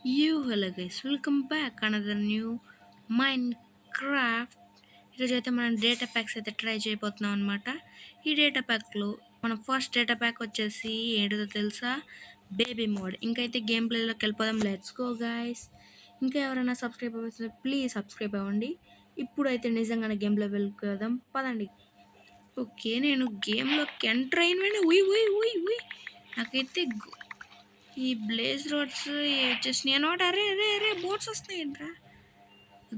Hello guys, welcome back another new Minecraft. ఈరోజు అయితే మనం డేటా ప్యాక్స్ అయితే ట్రై చేయబోతున్నాం అనమాట. ఈ డేటా ప్యాక్లో మన ఫస్ట్ డేటా ప్యాక్ వచ్చేసి ఏంటిదో తెలుసా, బేబీ మోడ్. ఇంకైతే గేమ్ ప్లేలోకి వెళ్ళిపోదాం. Let's go guys. ఇంకా ఎవరైనా సబ్స్క్రైబ్ అవ్వచ్చు ప్లీజ్ సబ్స్క్రైబ్ అవ్వండి. ఇప్పుడైతే నిజంగానే గేమ్లో వెళ్ళిపోదాం పదండి. ఓకే, నేను గేమ్లోకి ఎంటర్ అయిన ఉయ్ ఉయ్ ఉయ్ ఉయ్ నాకైతే ఈ బ్లేజ్ రోడ్స్ వచ్చేసినాయి అనమాట. అరే అరే అరే బోట్స్ వస్తున్నాయంట్రా.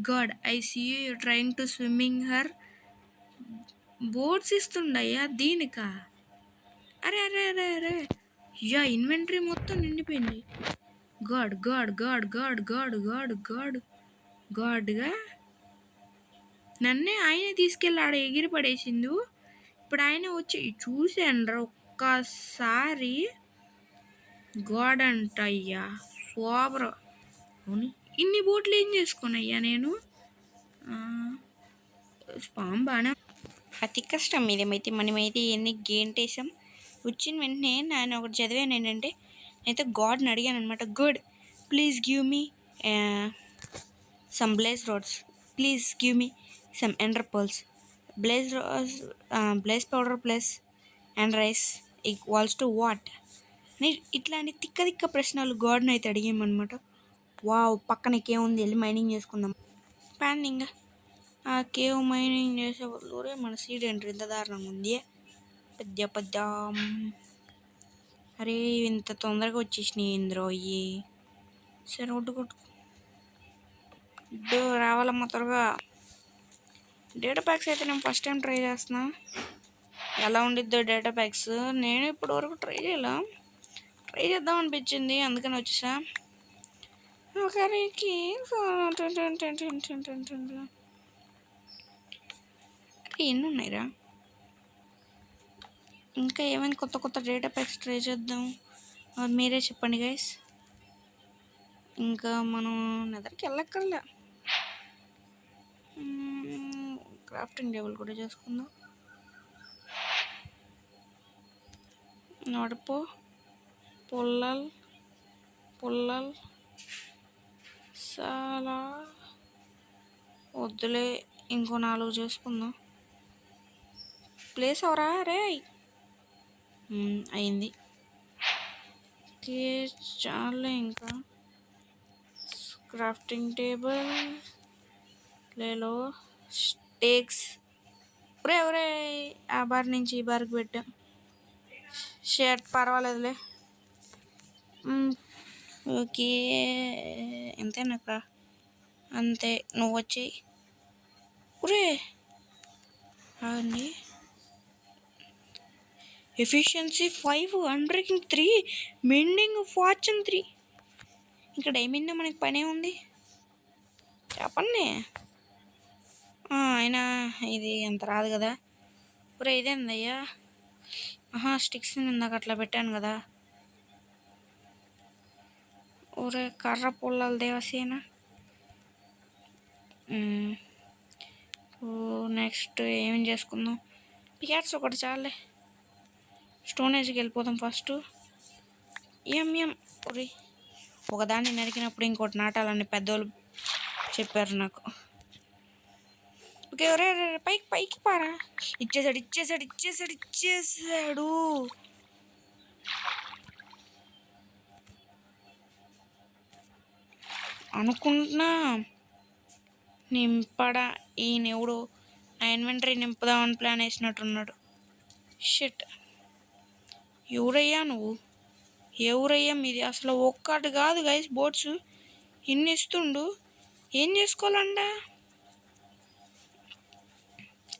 God, I see you trying to swimming her. Boats ఇస్తుండయ్యా దీనికా? అరే అరే అరే అరే ఇన్వెంటరీ మొత్తం నిండిపోయింది. God God God God God God God గాడ్గా నన్నే ఆయనే తీసుకెళ్ళి ఆడ ఎగిరి పడేసిండు. ఇప్పుడు ఆయన వచ్చి చూశాను ఒక్కసారి. గాడ్ అంట అయ్యా, సూపర్. అవును, ఇన్ని బోట్లు ఏం చేసుకోనయ్యా నేను? స్పామ్ బాగా అతి కష్టం ఇదేమైతే. మనమైతే ఎన్ని గేంటేసాం. వచ్చిన వెంటనే నేను ఒకటి చదివాను ఏంటంటే, నేనైతే గాడ్ని అడిగాను అనమాట. Good, please give me some blaze roads, please give me some Ender pearls, blaze powder plus and rice equals to what. ఇట్లాంటి తిక్క తిక్క ప్రశ్నలు గాడ్ని అయితే అడిగామన్నమాట. వావ్, పక్కనకేముంది వెళ్ళి మైనింగ్ చేసుకుందాం. ప్యానింగ్ ఆ కేవ్ మైనింగ్ చేసే బదులు మన సీడ్ ఎంట్రీ ఇంత దారుణంగా ఉంది. పెద్ద పెద్ద అరే ఇంత తొందరగా వచ్చేసినాయి ఇంద్రో అయ్యి. సరే కొట్టు రావాలమ్మా త్వరగా. డేటా ప్యాక్స్ అయితే నేను ఫస్ట్ టైం ట్రై చేస్తున్నా. ఎలా ఉండిద్దో డేటా ప్యాక్స్. నేను ఇప్పటి వరకు ట్రై చేద్దాం అనిపించింది, అందుకని వచ్చేసా. ఒకరికి ఎన్ని ఉన్నాయిరా? ఇంకా ఏమైనా కొత్త కొత్త డేటా ప్యాక్స్ ట్రై చేద్దాం, మీరే చెప్పండి గైస్. ఇంకా మనం నెదర్కి వెళ్ళక్కర్లే. క్రాఫ్టింగ్ టేబుల్ కూడా చేసుకుందాం. నడుపు పుల్లల్ చాలా వద్దులే, ఇంకో 4 చేసుకుందాం. ప్లేస్ అవరా రే. అయింది. చాలే ఇంకా. క్రాఫ్టింగ్ టేబుల్ లేలో స్టేక్స్ ఒరే ఆ బార్ నుంచి ఈ బార్కి పెట్టా. షర్ట్ పర్వాలేదులే. ఓకే, ఎంతేనాక అంతే. నువ్వు వచ్చి ఒరే అండి. Efficiency 5, unbreaking 3, mending fortune 3. ఇంకా డైమండ్ మనకి పనే ఉంది చెప్పండి. అయినా ఇది ఎంత రాదు కదా. ఒరే ఇదేందయ్యా? స్టిక్స్ ఇందాక అట్లా పెట్టాను కదా. ఒరే కర్ర పుల్లలు దేవసేన. నెక్స్ట్ ఏమేం చేసుకుందాం? పికాట్స్ ఒకటి చాలే. స్టోనేజ్కి వెళ్ళిపోదాం ఫస్ట్. ఒరే ఒకదాన్ని నరికినప్పుడు ఇంకోటి నాటాలని పెద్దోళ్ళు చెప్పారు నాకు. ఓకే ఒరే పైకి పారా. ఇచ్చేసాడు. అనుకుంటున్నా నింపడా ఈయనెవడు నా ఇన్వెంటరీ నింపుదామని ప్లాన్ వేసినట్టున్నాడు. షిట్, ఎవరయ్యా నువ్వు? ఎవరయ్యా మీది? అసలు ఒక్కటి కాదు గైస్ బోట్స్ ఇన్ని ఇస్తుండు. ఏం చేసుకోవాలండా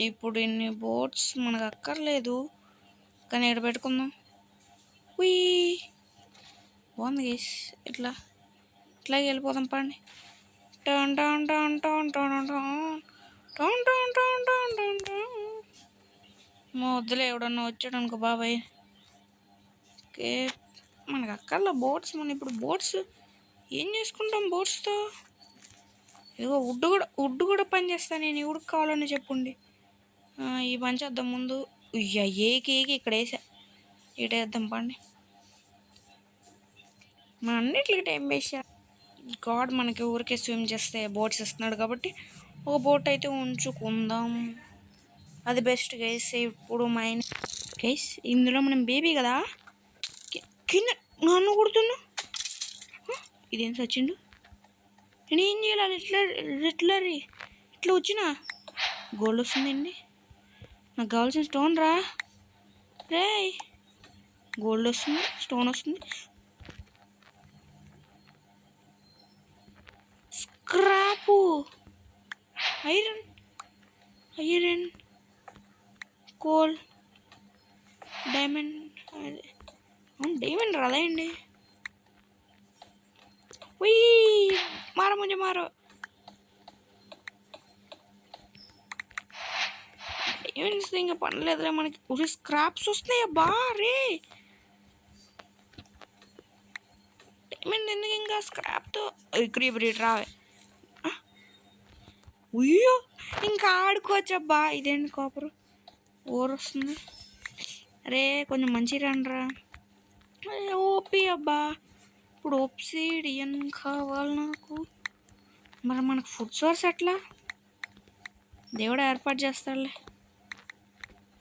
ఇప్పుడు? ఇన్ని బోట్స్ మనకు అక్కర్లేదు, కానీ ఇక్కడ పెట్టుకుందాం. బాగుంది గైస్. ఇట్లాగే వెళ్ళిపోదాం పండి. వద్దులే, ఎవడన్నా వచ్చాడు అనుకో బాబాయ్. ఓకే, మనకు అక్కర్లా బోట్స్. మనం ఇప్పుడు బోట్స్ ఏం చేసుకుంటాం బోట్స్తో? ఇదిగో వుడ్ కూడా పని చేస్తాను నేను. ఎవడికి కావాలని చెప్పండి. ఈ పంచేద్దాం ముందు. ఏకి ఇక్కడ వేసా. ఇటేద్దాం పండి. మన అన్నిటికి టైం వేసా. గాడ్ మనకి ఊరికే స్విమ్ చేస్తే బోట్స్ ఇస్తున్నాడు కాబట్టి ఒక బోట్ అయితే ఉంచుకుందాం. అది బెస్ట్ గైస్. ఇప్పుడు గైస్ ఇందులో మనం బేబీ కదా, కింద నన్ను కొడుతున్నా. ఇదేం సచ్చిండు, నేను ఏం చేయాలి? ఇట్లా ఇట్లా వచ్చిన గోల్డ్ వస్తుందండి. నాకు కావాల్సిన స్టోన్ రా రే. గోల్డ్ వస్తుంది, స్టోన్ వస్తుంది, స్క్రాపు, ఐరన్, కోల్, డైమండ్. అవును డైమండ్ రాదా అండి? మారో ముందు మారో. డైమండ్స్ ఇంకా పనిలేదులే మనకి. ఊరి స్క్రాప్స్ వస్తున్నాయి అబ్బా రే. డైమండ్ ఎందుకు ఇంకా స్క్రాప్తో ఇక్కడ రావే. అయ్యో ఇంకా ఆడుకోవచ్చబ్బా. ఇదేంటి కాపరు ఓర్ వస్తుంది. అరే కొంచెం మంచి రండిరా. ఓపి అబ్బా. ఇప్పుడు ఒప్సిడియన్ కావాలి నాకు. మరి మనకు ఫుడ్ సోర్స్ ఎట్లా? దేవుడు ఏర్పాటు చేస్తాడులే.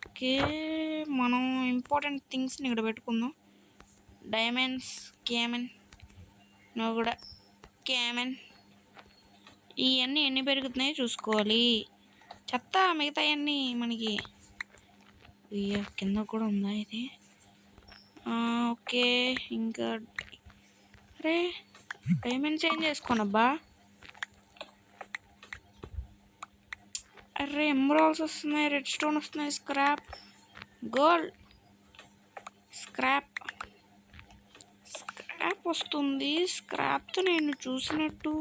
ఓకే మనం ఇంపార్టెంట్ థింగ్స్ని ఇక్కడ పెట్టుకుందాం. డైమండ్స్, క్యామెన్, నువ్వు కూడా క్యామెన్. ఇవన్నీ ఎన్ని పెరుగుతున్నాయో చూసుకోవాలి. చెత్త మిగతాయన్నీ మనకి. కింద కూడా ఉందా ఇది? ఓకే ఇంకా అరే డైమండ్స్ ఏం చేసుకోనబ్బా. అరే ఎమరాల్డ్స్ వస్తున్నాయి, రెడ్ స్టోన్ వస్తున్నాయి, స్క్రాప్, గోల్డ్, స్క్రాప్ వస్తుంది. స్క్రాప్తో నేను చూసినట్టు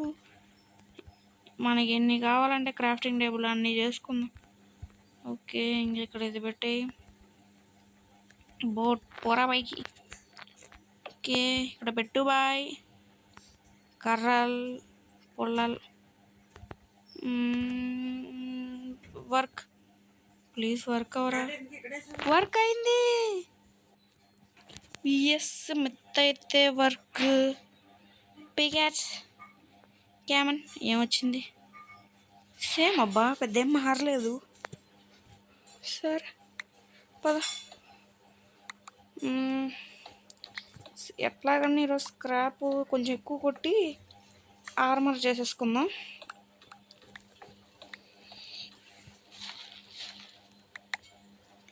మనకి ఎన్ని కావాలంటే క్రాఫ్టింగ్ టేబుల్ అన్నీ చేసుకుందాం. ఓకే ఇంకెక్కడ ఇది పెట్టి బోట్ పోరా పైకి. ఓకే ఇక్కడ పెట్టు బాయ్. కర్రల్, పొల్లల్, వర్క్ ప్లీజ్ వర్క్ అవరా. వర్క్ అయింది. ఎస్ మెత్త అయితే వర్క్. పికాచ్, క్యామన్ ఏమొచ్చింది? సేమ్ అబ్బా, పెద్ద ఏం మారలేదు. సరే పద. ఎట్లాగని ఈరోజు స్క్రాప్ కొంచెం ఎక్కువ కొట్టి ఆర్మర్ చేసేసుకుందాం.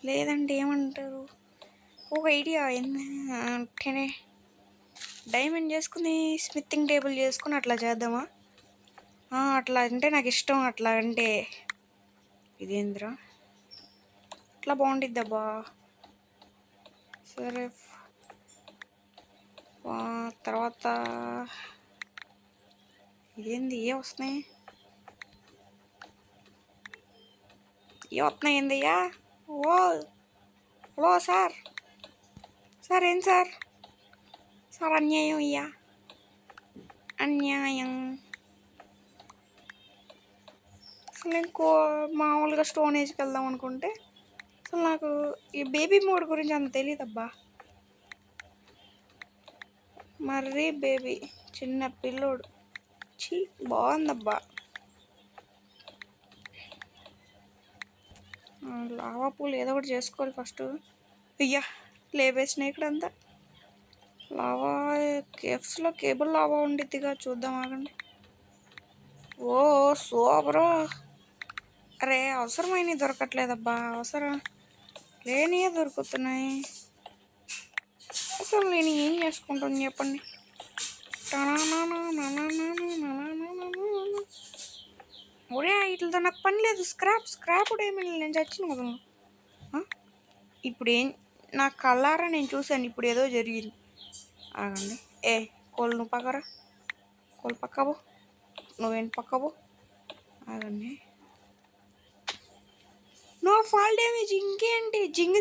లేదంటే ఏమంటారు, ఒక ఐడియా ఏంటనే డైమండ్ చేసుకుని స్మిత్తింగ్ టేబుల్ చేసుకుని అట్లా చేద్దామా? అట్లా అంటే నాకు ఇష్టం. అట్లా అంటే ఇదేంద్రా అట్లా బాగుంటుంది అబ్బా. సరే తర్వాత ఇదేంది ఏ వస్తున్నాయి ఏందయ్యా? ఓ హలో సార్. సార్ ఏం సార్? సార్ అన్యాయం అయ్యా, అన్యాయం. అసలు ఇంకో మామూలుగా స్టోన్ ఏజ్కి వెళ్దాం అనుకుంటే అసలు నాకు ఈ బేబీ మోడ్ గురించి అంత తెలియదబ్బా. మర్రి బేబీ చిన్న పిల్లోడు బాగుందబ్బా. లావా పూలు ఏదో ఒకటి చేసుకోవాలి ఫస్ట్. అయ్యా లేవేసినాయి ఇక్కడంతా. లావా కేవ్స్లో కేబుల్ లావా ఉండిద్దిగా, చూద్దాం ఆగండి. ఓ సూపరు. అరే అవసరమైనవి దొరకట్లేదబ్బా. అవసరం లేనియే దొరుకుతున్నాయి. అసలు నేను ఏం చేసుకుంటాను చెప్పండి. ఒరే వీటితో నాకు పని లేదు. స్క్రాప్ ఏమీ నేను చచ్చిన కదా. ఇప్పుడు ఏం నా కళ్ళారా నేను చూశాను. ఇప్పుడు ఏదో జరిగింది. ఆగండి. కోళ్ళు నువ్వు పక్కరా. కోళ్ళు పక్కబో. నువ్వేంటి పక్కబో. ఆగండి. No fall damage. ఇంకేంటి జింగ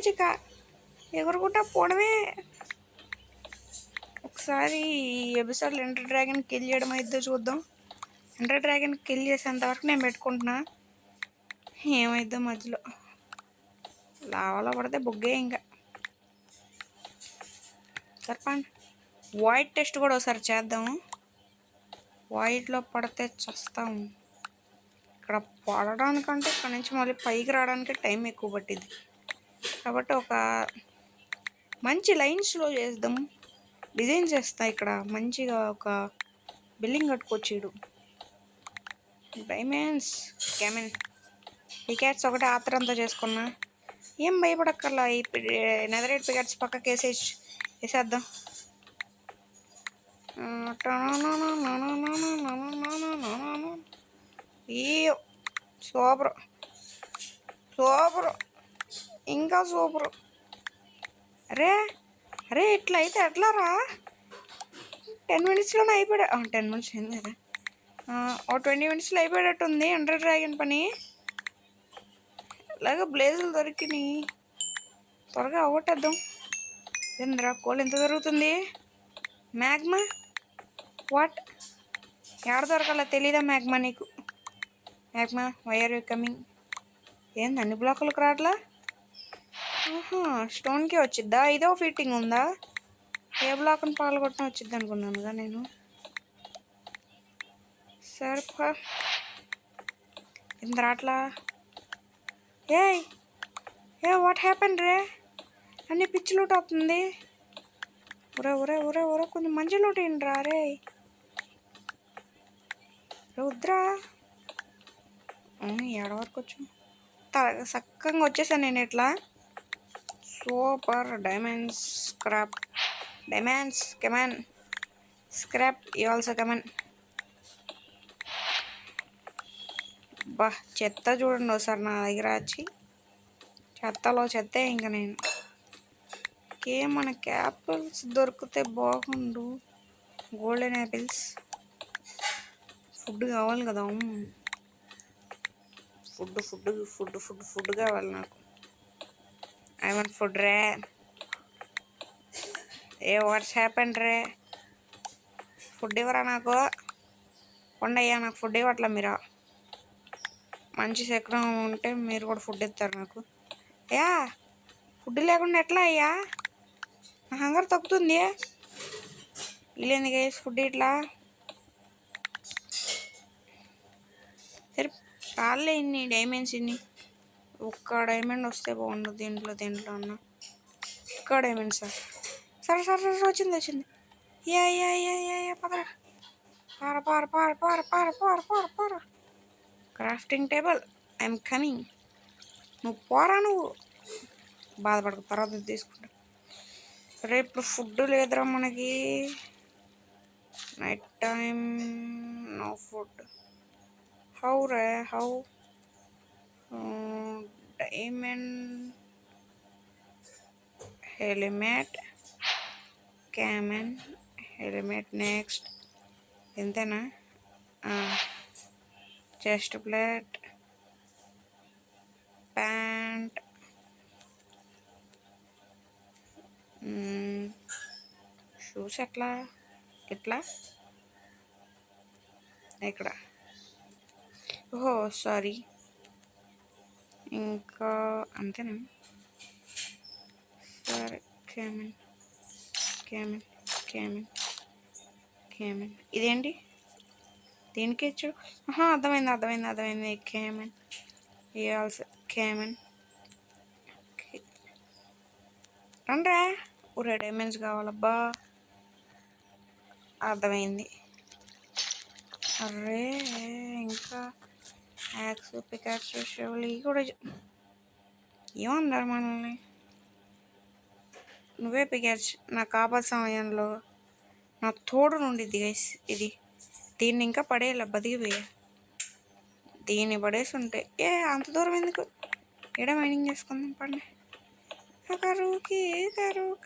ఎగురుకుంటా పోవడమే. ఒకసారి ఈ ఎపిసోడ్లో ఎండర్ డ్రాగన్ కిల్ చేయడం అయితే చూద్దాం. ఎండర్ డ్రాగన్ కిల్ చేసేంత వరకు నేను పెట్టుకుంటున్నా. ఏమైద్దో మధ్యలో లావాలో పడితే బొగ్గే. ఇంకా సర్పండ్ వైట్ టెస్ట్ కూడా ఒకసారి చేద్దాము. వైడ్లో పడితే చస్తాం. ఇక్కడ పడడానికంటే ఇక్కడ నుంచి మళ్ళీ పైకి రావడానికి టైం ఎక్కువ పట్టింది. కాబట్టి ఒక మంచి లైన్స్లో చేద్దాం. డిజైన్ చేస్తా ఇక్కడ మంచిగా ఒక బిల్డింగ్ కట్టుకొచ్చాడు. డైమండ్స్ కెమెన్ పికాట్స్ ఒకటి ఆత్రంతా చేసుకున్నా. ఏం భయపడక్కర్లా. ఈ నెదరేట్ పికాట్స్ పక్కకి వేసేద్దాం. ఈ సూపర్ సూపర్ ఇంకా సూపర్. అరే అరే ఇట్లా అయితే ఎట్లా రా? 10 minutesలోనే అయిపోయా. 10 minutes అయింది కదా. ఓ 20 minutesలో అయిపోయేటట్టుంది అండర్ డ్రాగన్ పని. అలాగే బ్లేజులు దొరికినాయి, త్వరగా అవగొట్టేద్దాం. ఏంద్రా కోల్ ఎంత దొరుకుతుంది? Magma what? ఎక్కడ దొరకాల తెలీదా మ్యాగ్మా నీకు? Magma why are you coming? ఏంది అన్ని బ్లాకులకు రావట్లా? స్టోన్కే వచ్చిద్దా? ఇదో ఫిట్టింగ్ ఉందా? ఏ బ్లాక్ని పాల్గొట్టినా వచ్చిద్ది అనుకున్నానుగా నేను. సరిపా ఎంత రాట్లా? ఏ వాట్ హ్యాపెన్ రే? అన్ని పిచ్చి లూట్ అవుతుంది. ఒరే ఒరే ఒరే ఒరే కొంచెం మంచి లూట్ ఏంట్రా రే? రుద్రా ఏడ వరకు వచ్చు చక్కగా వచ్చేసాను నేను ఇట్లా. Super. Diamonds scrap. Diamonds come on. Scrap you also come on. బా చెత్త చూడండి ఒకసారి నా దగ్గర వచ్చి. చెత్తలో చెత్తే ఇంకా నేను. మన యాపిల్స్ దొరికితే బాగుండు. Golden apples. ఫుడ్ కావాలి కదా. Food food food food food కావాలి నాకు. I want food ray. Watts happen ray? Food ఇవ్వరా నాకు? కొండయ్యా నాకు ఫుడ్ ఇవ్వట్లా మీరు. మంచి శకరం ఉంటే మీరు కూడా ఫుడ్ ఇస్తారు నాకు. ఫుడ్ లేకుండా ఎట్లా అయ్యా? నా హంగర్ తగ్గుతుంది. వీళ్ళేంది గైస్ ఫుడ్ ఇట్లా? సరే రాలే ఇన్ని డైమండ్స్ ఇన్ని. ఒక్క డైమండ్ వస్తే బాగుండు దీంట్లో అన్న. ఒక్క డైమండ్ సార్. సరే సరే సరే వచ్చింది. పదరా. పార. Crafting table I'm coming. నువ్వు పోరా నువ్వు. బాధపడకు తర్వాత తీసుకుంటా. సరే ఇప్పుడు ఫుడ్ లేదురా మనకి. Night time no food. How రే how? Diamond helmet come on helmet next. ఎంతేనా? చెస్ట్ ప్లేట్ ప్యాంట్ షూస్ ఎట్లా ఇట్లా ఇక్కడ. ఓహో సారీ. ఇంకా అంతేనా? సరే క్యామెన్ క్యామెన్ క్యామెన్ క్యామెన్. ఇదేంటి దీనికి ఇచ్చు? అర్థమైంది. క్యామెన్ ఆల్సో క్యామెన్. రండ్రా. ఊరే డైమండ్స్ కావాలబ్బా. అర్థమైంది. అరే ఇంకా యాక్స్ పికాక్స్ షెవల్ ఇవి కూడా ఏమన్నారు మనల్ని? నువ్వే పికాక్స్ నాకు ఆపద సమయంలో నా తోడు నుండిద్ది గైస్ ఇది. దీన్ని ఇంకా పడేయాల బతికిపోయా. దీన్ని పడేసి ఉంటే అంత దూరం ఎందుకు? ఎడ మైనింగ్ చేసుకుందాం పండి.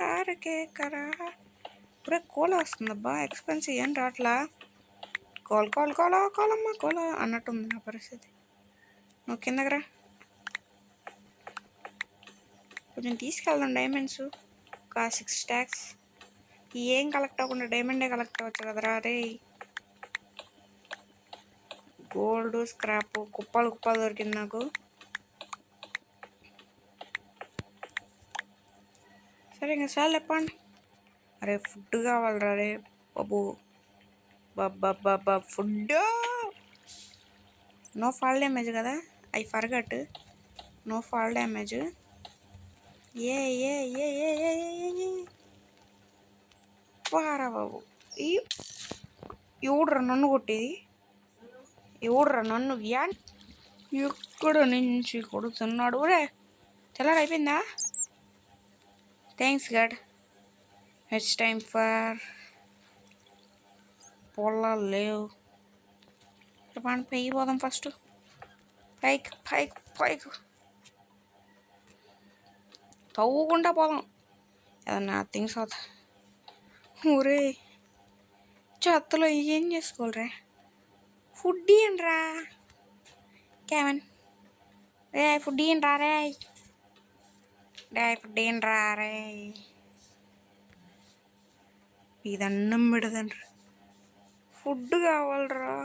కారకే కరా. ఇప్పుడే కోల వస్తుందబ్బా. ఎక్స్పెన్సివ్ ఏం రాట్లా. కోల అన్నట్టుంది నా పరిస్థితి. నువ్వు కిందకి రా. కొంచెం తీసుకెళ్దాం డైమండ్స్. ఒక 6 stacks. ఏం కలెక్ట్ అవ్వకుండా డైమండే కలెక్ట్ అవ్వచ్చు కదరా రే. గోల్డ్ స్క్రాప్ కుప్పలు దొరికింది నాకు. సరే ఇంకా చాలు చెప్పండి. అరే ఫుడ్ కావాలరా రే బాబు. బాబా ఫుడ్ నో ఫాల్ డ్యామేజ్ కదా, I forgot. No fall damage. ఏ ఏ ఏ ఏ ఏ ఏ వారా బాబు. ఈ ఎవడురా నన్ను కొట్టేది? ఎవడురా నన్ను ఎక్కడ నుంచి కొడుతున్నాడు? రే తెల్లారి అయిపోయిందా? Thanks God. It's time for పొలాలు లేవు. చెప్పండి పైకి పోదాం ఫస్ట్. పైకి పైకి పైకి తవ్వుకుంటా పోదాం. ఏదన్నా థింగ్స్ అవుతా. ఊరే చెత్తలో ఏం చేసుకోవాలరా? ఫుడ్ ఇయ్యండిరా కేవన్. రే ఫుడ్ ఇయ్యండిరా రే. ఫుడ్ ఇయ్యండిరా రే. ఇది అన్నం పెడదండ్రా. ఫుడ్ కావాలరా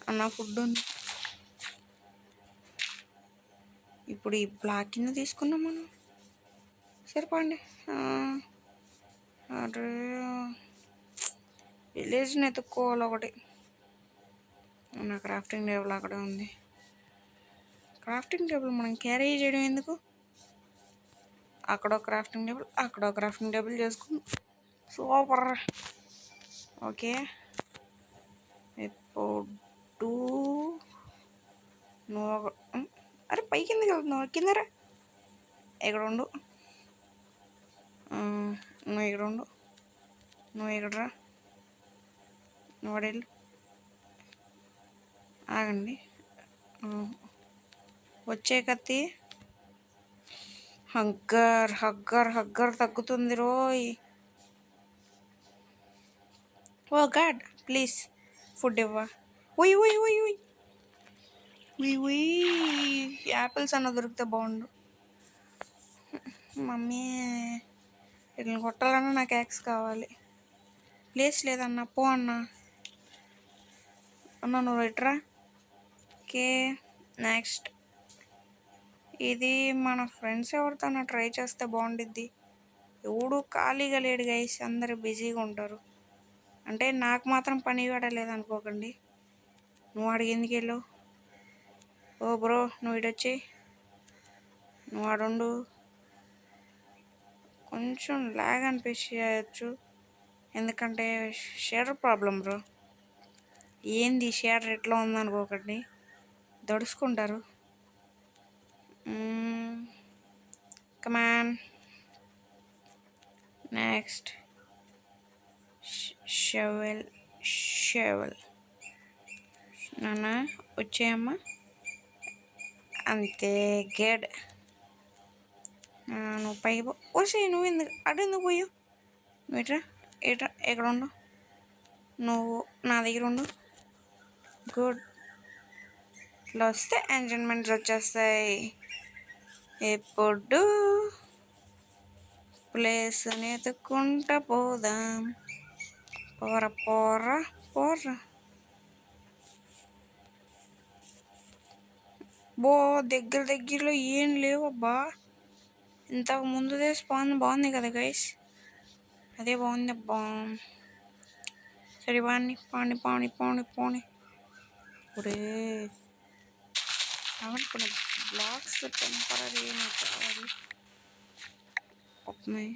అన్న. ఫుడ్ ఉంది. ఇప్పుడు ఈ బ్లాక్ కింద తీసుకున్నాం మనం. సరిపోండి. అరే విలేజ్ని ఎత్తుక్కోవాలి ఒకటి. నా క్రాఫ్టింగ్ టేబుల్ అక్కడే ఉంది. క్రాఫ్టింగ్ టేబుల్ మనం క్యారీ చేయడం ఎందుకు? అక్కడో క్రాఫ్టింగ్ టేబుల్, అక్కడో క్రాఫ్టింగ్ టేబుల్ చేసుకుందాం. సూపర్. ఓకే ఇప్పుడు నువ్వు అరే పై కిందకి వెళ్తున్నావు. కిందరా ఎక్కడ ఉండు. నువ్వు ఇక్కడ ఉండు. నువ్వు ఎక్కడరా? నువ్వు అడేళ్ళు ఆగండి. వచ్చే కత్తి. హగ్గర్ హగ్గర్ హగ్గర్ తగ్గుతుంది రోయ్. ఓ గాడ్ ప్లీజ్ ఫుడ్ ఇవ్వ. ఉయ్ ఉయ్ ఉయ్ ఉయ్ ఉయ్ ఉయ్. యాపిల్స్ అన్న దొరికితే బాగుండు. మమ్మీ వీటిని కొట్టాలన్నా నాకు యాక్స్ కావాలి. ప్లేస్ లేదన్నా. పో అన్న. అన్న నువ్వు రైట్రా. Okay next. ఇది మన ఫ్రెండ్స్ ఎవరితో ట్రై చేస్తే బాగుండిద్ది. ఎవడు ఖాళీగా లేడు గైస్. అందరు బిజీగా ఉంటారు. అంటే నాకు మాత్రం పని కూడా లేదనుకోకండి. నువ్వు అడిగి ఎందుకు వెళ్ళావు? ఓ బ్రో నువ్వు ఇడొచ్చి నువ్వు ఆడుండు. కొంచెం లాగ్ అనిపించవచ్చు ఎందుకంటే షేర్ ప్రాబ్లం బ్రో. ఏంది షేర్ ఎట్లా ఉందనుకోకండి, దడుచుకుంటారు. Come on next. షవెల్ షవెల్ నాన్న వచ్చేయమ్మా. అంతే గేడ్. నువ్వు పైకి వచ్చే. నువ్వు ఎందుకు అటు ఎందుకు పోయావు? నువ్వు ఇట్రా ఇట్రా. ఎక్కడ ఉండు నువ్వు? నా దగ్గర ఉండు. గుడ్. ఇట్లా వస్తే ఎంజాయ్మెంట్స్ వచ్చేస్తాయి. ఇప్పుడు ప్లేస్ని ఎత్తుక్కుంటా పోదాం. పోరా పోరా పోరా. బో దగ్గర దగ్గరలో ఏం లేవబ్బా. ఇంతకు ముందుదే స్పాన్ బాగుంది కదా గైస్. అదే బాగుంది అబ్బా. సరే పాని పాని పాని పాని పాని. ఒరే అవన్నీ బ్లాక్స్ టెంపరీ నాకు కావాలి. వస్తున్నాయి.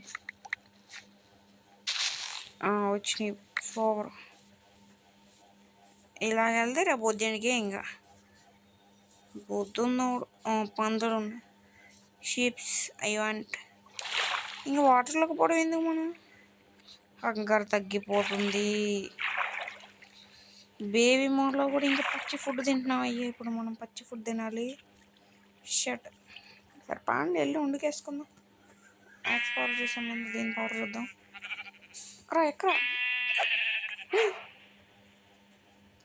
వచ్చినాయి 4. ఇలా వెళ్తే రేపు పొద్దునకే ఇంకా పొద్దున్నోడు పందులు ఉన్నాయి. Sheeps I want. ఇంకా వాటర్లోకి పోవడం ఎందుకు? మనం హంగర్ తగ్గిపోతుంది. బేబీ మోడ్లో కూడా ఇంకా పచ్చి ఫుడ్ తింటున్నాం. అయ్యో ఇప్పుడు మనం పచ్చి ఫుడ్ తినాలి. షట్. సరే పాండి వెళ్ళి వండుకేసుకుందాం. యాక్స్ పవర్ చూసే ముందు దీని పవర్ చూద్దాం. ఎక్కరా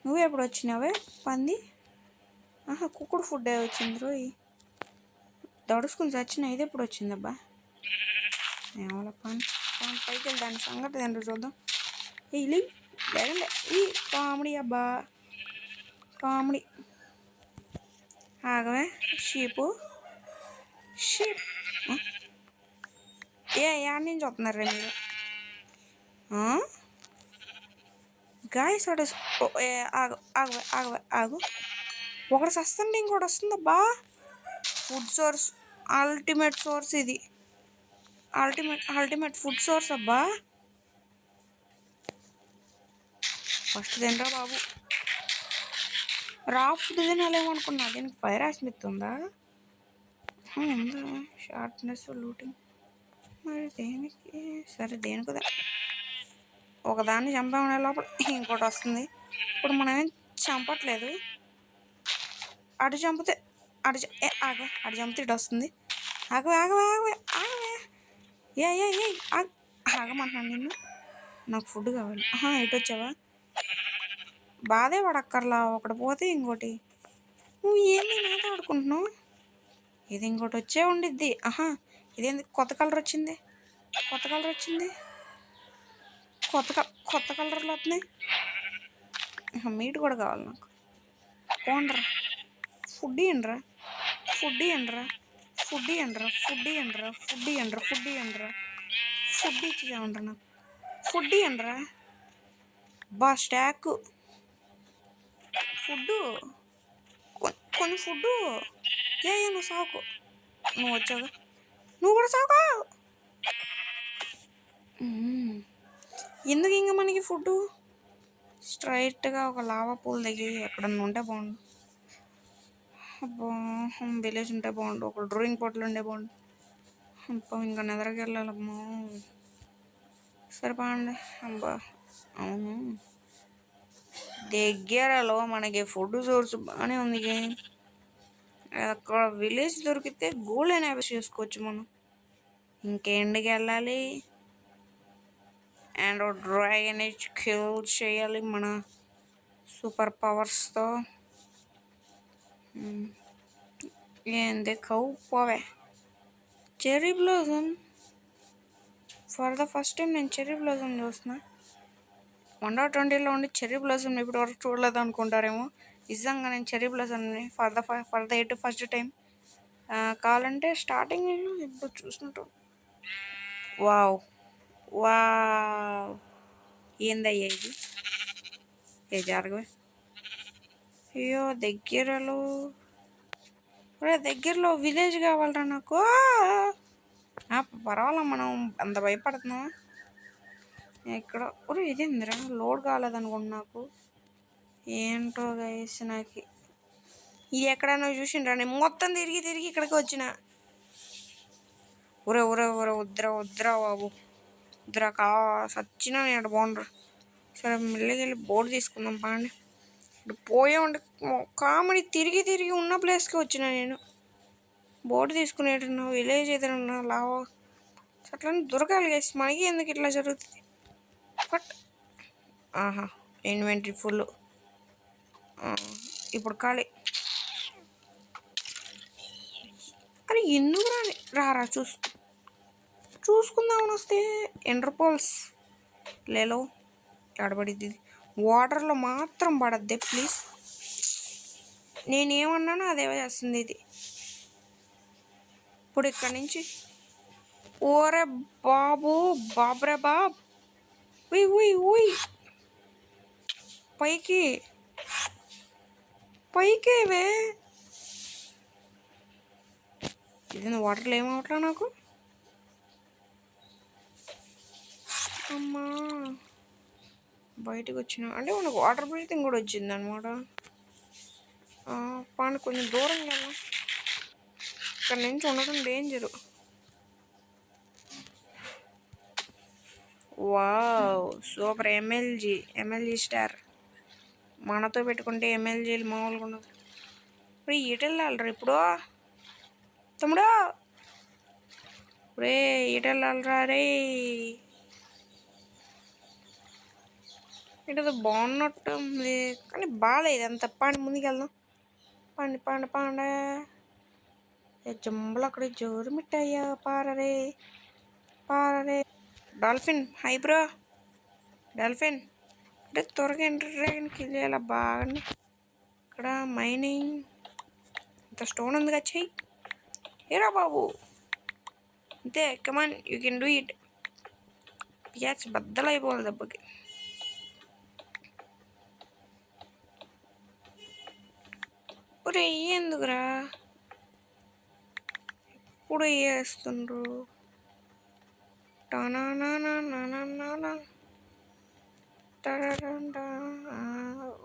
నువ్వు ఎప్పుడు వచ్చినావే పంది? కుక్కుడు ఫుడ్ వచ్చింది రోయ్. దడుచుకుని చచ్చిన. ఇది ఎప్పుడు వచ్చిందబ్బా? ఏమో పాన్ పాన్ పైకి వెళ్ళి దాని సంగతి ఏంటో చూద్దాం. లేదండి ఈ కామెడీ అబ్బా కామెడీ. ఆగవే షీప్. యాడ్ నుంచి వస్తున్నారు మీరు? గాయస్ వాడు ఆగు ఆగు ఆగు ఆగు. ఒకటి వస్తుంటే ఇంకోటి వస్తుందబ్బా. ఫుడ్ సోర్స్, అల్టిమేట్ సోర్స్ ఇది. అల్టిమేట్ ఫుడ్ సోర్స్ అబ్బా. ఫస్ట్ తినరా బాబు. రా ఫుడ్ తినాలేమనుకున్నా, దీనికి ఫైర్ స్మిత్ ఉందా? ఉందా? Sharpness, looting. మరి దేనికి? సరే దేనికి ఒకదాన్ని చంపామనే లోపల ఇంకోటి వస్తుంది. ఇప్పుడు మనం ఏం చంపట్లేదు. అటు చంపితే అటు చంపితే ఇటు వస్తుంది. ఆగవే ఆగవే ఆగవే ఆగవే. ఏ ఆగమంటున్నాను నిన్ను. నాకు ఫుడ్ కావాలి. ఇటు వచ్చావా? బాధే పడక్కర్లా, ఒకటి పోతే ఇంకోటి. నువ్వు ఏంది నాతో ఆడుకుంటున్నావు? ఇది ఇంకోటి వచ్చే ఉండిద్ది. ఇదేంది కొత్త కలర్ వచ్చింది? కొత్త కలర్లు వస్తున్నాయి. మీట్ కూడా కావాలి నాకు. పోండ్రా. ఫుడ్ ఇయ్యండిరా. ఫుడ్ ఇచ్చి చావండ్రా నాకు. ఫుడ్ ఇయ్యండిరా. బా స్టాక్ ఫుడ్డు. కొన్ని ఫుడ్డు. నువ్వు సాకు. నువ్వు వచ్చావు, నువ్వు కూడా సాకు. ఎందుకు ఇంకా మనకి ఫుడ్డు? స్ట్రైట్గా ఒక లావా పూల్ దగ్గర ఎక్కడన్నా ఉంటే బాగుండు. అబ్బా, విలేజ్ ఉంటే బాగుండు. ఒక డ్రాయింగ్ పోట్లు ఉండే బాగుండు. అబ్బా, ఇంకా నెదరికి వెళ్ళాలమ్మా. సరిపోండి. అబ్బా అవును, దగ్గరలో మనకి ఫుడ్ సోర్స్ బాగానే ఉంది. అక్కడ విలేజ్ దొరికితే గోల్డ్ అయినా చేసుకోవచ్చు మనం. ఇంకెండుకి వెళ్ళాలి. అండ్ డ్రాగన్ కిల్ చేయాలి మన సూపర్ పవర్స్తో. ఏంది కవు పోవే. Cherry blossom. For the first time నేను చెర్రీ బ్లాజమ్ చూస్తున్నా. 120లో ఉండి చెర్రీ బ్లాజమ్ ఇప్పటి వరకు చూడలేదు అనుకుంటారేమో. నిజంగా నేను చెర్రీ బ్లాజమ్ని ఫర్ ద ఫస్ట్ టైం. కావాలంటే స్టార్టింగ్ ఇప్పుడు చూసినట్టు. వావ్ ఏందయ్యా ఇది? జరగవే. అయ్యో, దగ్గరలో విలేజ్ కావాలరా నాకు. పర్వాలా, మనం అంత భయపడుతున్నాం. ఇక్కడ ఇదేందిరా, లోడ్ కాలేదనుకోండి నాకు. ఏంటో గైస్, నాకు ఇది ఎక్కడైనా చూసిండ్రా? నేను మొత్తం తిరిగి ఇక్కడికి వచ్చిన. వద్దురా బాబు, వద్దురా సచ్చినా నేను బాగుండ్రా. సరే మెల్లిగెళ్ళి బోర్డు తీసుకుందాం పాండి. ఇప్పుడు పోయే ఉండి కామెడీ తిరిగి ఉన్న ప్లేస్కి వచ్చిన నేను. బోర్డు తీసుకునేటున్నా, విలేజ్ ఏదైనా లావా అట్లనే దొరకాలి గైస్. మనకి ఎందుకు ఇట్లా జరుగుతుంది? But inventory full. ఇప్పుడు ఖాళీ. అరే ఎందుకు రారా చూసుకుందామని వస్తే ఎండర్పోల్స్ లేలో ఎడబడిద్ది. వాటర్లో మాత్రం పడద్దే ప్లీజ్. నేనేమన్నానో అదే చేస్తుంది ఇది. ఇప్పుడు ఇక్కడి నుంచి ఓరే బాబ్రే బాబ్. ఉయ్ పైకి వే. ఇది వాటర్లో ఏమవట్లా నాకు. అమ్మా, బయటకు వచ్చిన అంటే మనకు వాటర్ బ్రీతింగ్ కూడా వచ్చింది అనమాట. పాండి కొంచెం దూరం కదా, ఇక్కడ నుంచి ఉండటం danger. Wow super. MLG star. మనతో పెట్టుకుంటే ఎమ్ఎల్జీలు మామూలుగా ఉండదు. ఇప్పుడు ఈట వెళ్ళాలరా ఇప్పుడు. తమ్ముడు ఈట వెళ్ళాలరా రే. ఇటు బాగున్నట్టు ఉంది కానీ బాగాలేదు అంత. పాండి ముందుకెళ్దాం. పాండే జంబులు అక్కడ జోరు మిట్టయ్యా. పారరే డాల్ఫిన్. Hi bro dolphin. అంటే త్వరగా ఎంటర్టైన్ కిల్ చేయాలి బాగా. ఇక్కడ మైనింగ్ ఇంత స్టోన్ ఉందిగా, చెయ్యి ఏరా బాబు. అంతే, come on you can do it. Pickaxe బద్దలు అయిపోవాలి దెబ్బకి. ఒరే ఎందుకురా ఇప్పుడు వేస్తుండ్రు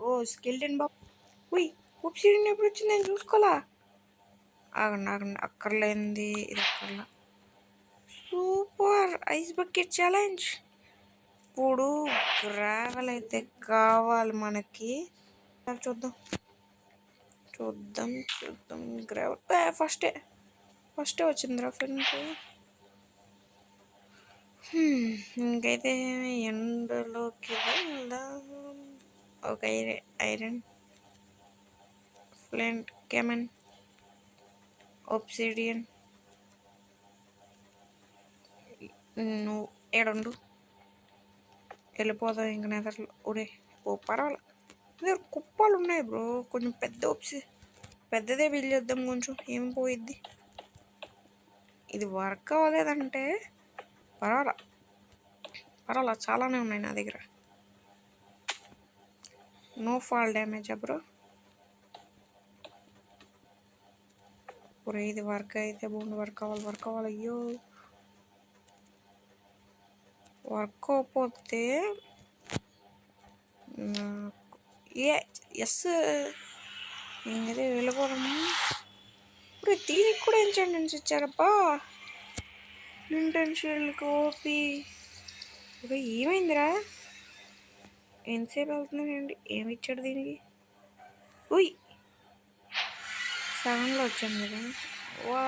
ఓ స్కెల్టన్ బాబ్. ఉయ్ ఒప్సిడియన్ ఎప్పుడు వచ్చింది నేను చూసుకోవాలా. ఆగండి ఆగండి, అక్కర్లేంది ఇది అక్కర్లా. Super ice bucket challenge. ఇప్పుడు గ్రావెల్ అయితే కావాలి మనకి. చూద్దాం చూద్దాం చూద్దాం. గ్రావెల్ ఫస్టే వచ్చిందిరా ఫ్రెండ్. ఇంకైతే ఎండలోకి వెళ్దాం. ఒక ఐరన్ ఫ్లెంట్ కెమెన్ ఒబ్సిడియన్. నువ్వు ఏడుండు, వెళ్ళిపోదాం ఇంక నెదర్లో. ఒరే ఓ పర్వాలేదు, కుప్పాలు ఉన్నాయి బ్రో. కొంచెం పెద్దదే బిల్ చేద్దాం. కొంచెం ఏం పోయిద్ది. ఇది వర్క్ అవ్వలేదంటే పర్వాలా చాలానే ఉన్నాయి నా దగ్గర. No fall damage bro. ఒరే ఇది వర్క్ అయితే బాగుంది. వర్క్ అవ్వాలి. అయ్యో వర్క్ అవ్వకపోతే ఎస్ ఇంకదే వెళ్ళిపోదాము. ఇప్పుడు దీనికి కూడా ఎంచాండెన్స్ ఇచ్చారబ్బా. నింటెన్ షీల్డ్కి ఓపి. ఇప్పుడు ఏమైందిరా, ఎంతసేపు వెళ్తున్నానండి. ఏమి ఇచ్చాడు దీనికి? ఉయ్ 7లో వచ్చాను కదా. వా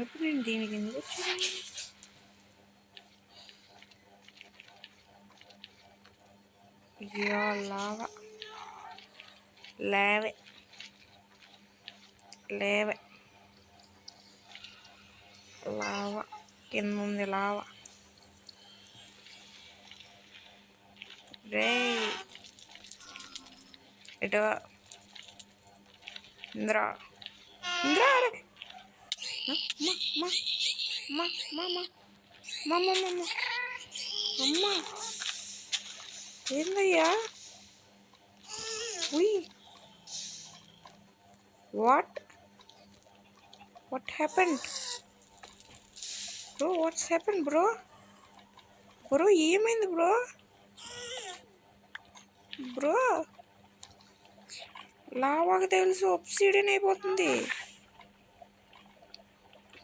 ఇప్పుడు నేను దీనికి ఎందుకు వచ్చాను? అయ్యో లావా లేవే లావా కింద ఉంది లావా. రే ఇటు ఇంద్రా అమ్మా ఏందయ్యా? What happened bro? What's happened bro? ఏమైంది బ్రో? లావాకి తెలుసు ఒబ్సిడియన్ అయిపోతుంది.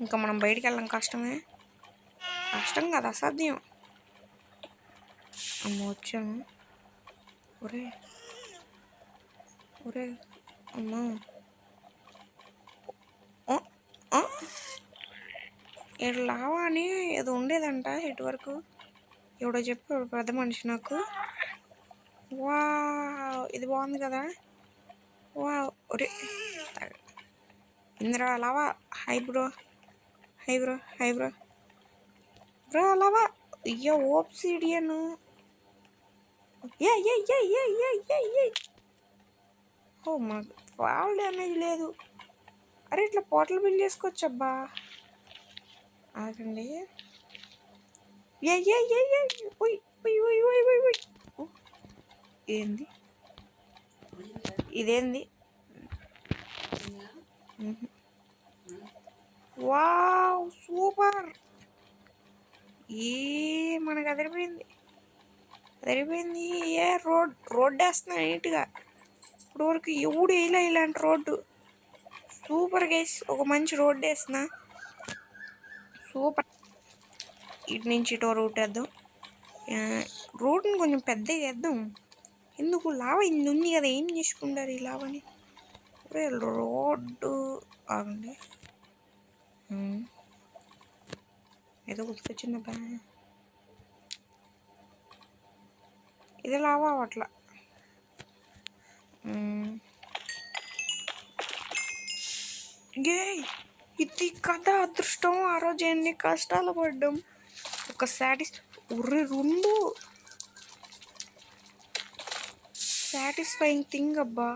ఇంకా మనం బయటికి వెళ్ళాం. కష్టం కాదు, అసాధ్యం. అమ్మ వచ్చాను. ఒరే అమ్మా ఇటు లావా అని ఏదో ఉండేదంట ఇటు వరకు. ఎవడో చెప్పాడు పెద్ద మనిషి నాకు. వా ఇది బాగుంది కదా. వా ఒరే Indra lava. Hi bro lava. అయ్యో ఓబ్సిడియన్. ఓ మాకు ఫాల్ డ్యామేజ్ లేదు. అరే ఇట్లా పోర్టల్ బిల్ చేసుకోవచ్చబ్బా. ఆగండి. ఏంది ఇదేంది? Wow super. మనకు అదిరిపోయింది. రోడ్ వేస్తున్నా నీట్గా. ఇప్పుడు వరకు ఎవడు వేయలే ఇలాంటి రోడ్డు. సూపర్ గైస్, ఒక మంచి రోడ్డు వేస్తున్నా. సూపర్. ఇటు నుంచి ఇటో రూట్ వేద్దాం. రూట్ని కొంచెం పెద్దగా వేద్దాం. ఎందుకు లావా ఇంది ఉంది కదా, ఏం చేసుకుంటారు ఈ లావాని. రోడ్డు ఆగండి. ఏదో గుర్తుకొచ్చిందబ్బా. ఇది లావా అట్లా. ఇది కదా అదృష్టం. ఆ రోజు ఎన్ని కష్టాలు పడ్డాం. ఒక రెండు సాటిస్ఫైయింగ్ థింగ్ అబ్బా.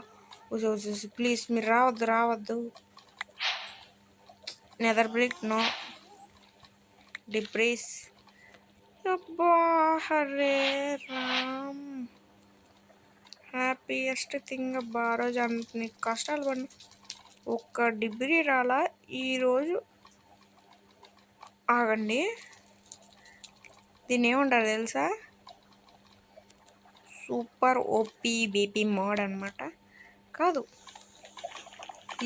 ప్లీజ్ మీరు రావద్దు. Nether brick no debris. అబ్బా Hare Ram. Happy happiest thing అబ్బా. ఆ రోజు అన్ని కష్టాలు పడిన ఒక్క డిగ్రీ రాలా. ఈరోజు ఆగండి, దీన్ని ఏమంటారు తెలుసా? సూపర్ ఓపీ బేబీ మోడ్ అనమాట. కాదు,